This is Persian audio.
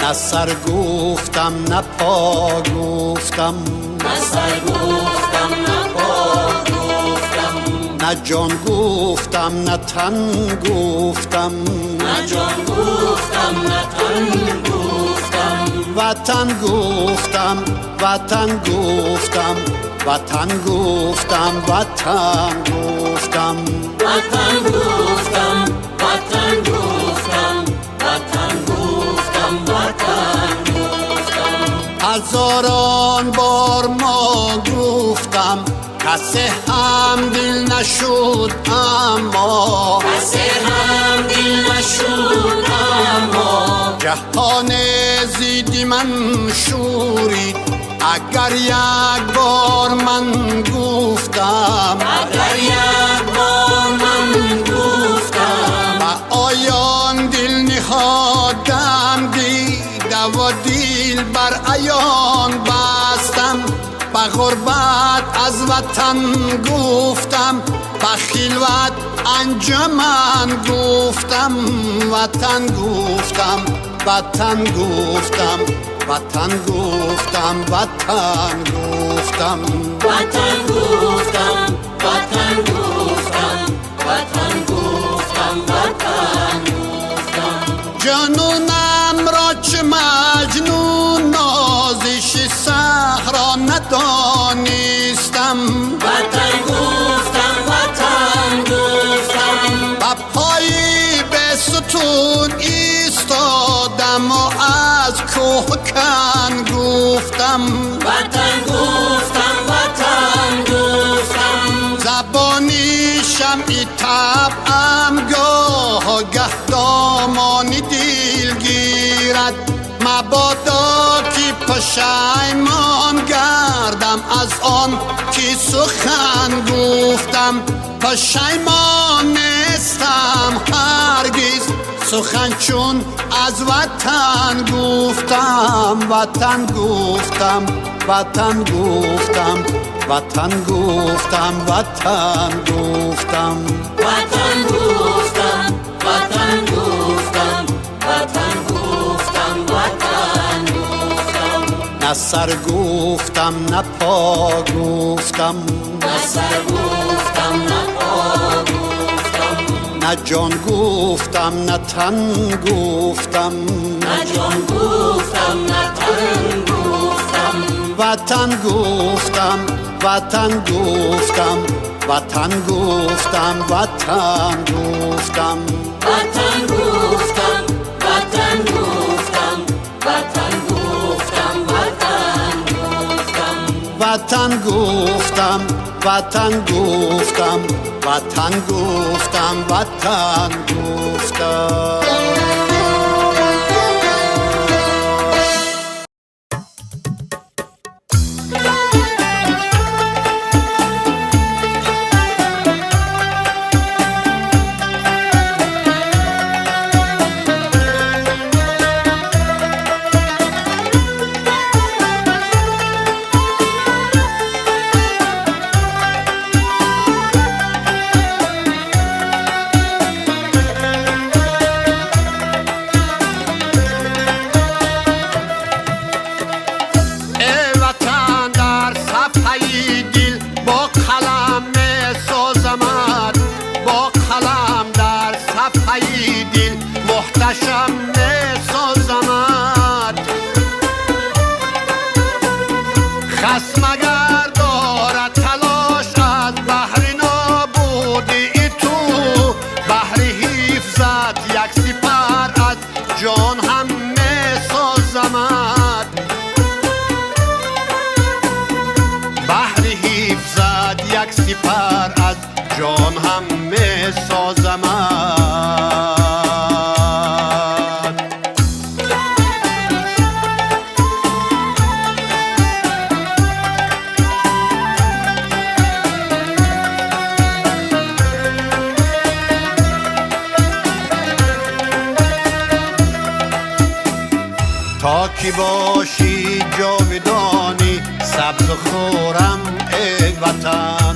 نه سر گفتم نه پا گفتم، نه سر گفتم نه پا گفتم، نه جان گفتم نه تن گفتم، نه جان گفتم نه تن گفتم، وطن گفتم وطن گفتم، وطن گفتم وطن گفتم، وطن گفتم وطن گفتم، وطن گفتم وطن گفتم. هزاران بار ما گفتم کسی هم دل نشد، اما کسی هم دل نشد، اما جهان زیدی من شورید اگر یک بار من گفتم، اگر یک بار من گفتم، و آیان دل نهادم دیده و دل بر عیان بستم، به غربت از وطن گفتم، به خلوت انجمن گفتم، وطن گفتم وطن گفتم، وطن گفتم وطن گفتم، وطن گفتم وطن گفتم، وطن گفتم وطن گفتم. جنونم را چه مجنون نازش صحرا ندانستم، وطن گفتم وطن گفتم، با پایی به ستون ایستادم و از کوه کن گفتم، وطن گفتم وطن گفتم. زبانی شمعی طبعم گاه گه دامانی دل گیرد، مبادا که پشیمان گردم از آن که سخن گفتم، پشیمان نیستم هرگز سخن چون از وطن گفتم، وطن گفتم وطن گفتم، وطن گفتم وطن گفتم، وطن گفتم وطن گفتم، وطن گفتم وطن گفتم. نه سر گفتم نه پا گفتم، نه سر گفتم نه پا گفتم، نه جان گفتم نه تن گفتم، نه جان گفتم نه تن گفتم، وطن گفتم وطن گفتم، وطن گفتم وطن گفتم، وطن گفتم وطن گفتم، وطن گفتم وطن گفتم. وطن گفتم وطن گفتم، وطن گفتم وطن گفتم. محتشم می‌سازمت، خصم اگر دارد تلاش از بحر نابودی تو، بحر حفظت یک سپر از جان هم می‌سازمت، بحر حفظت یک سپر از جان هم می‌سازمت. تا کی باشی جاودانی سبز و خورم ای وطن،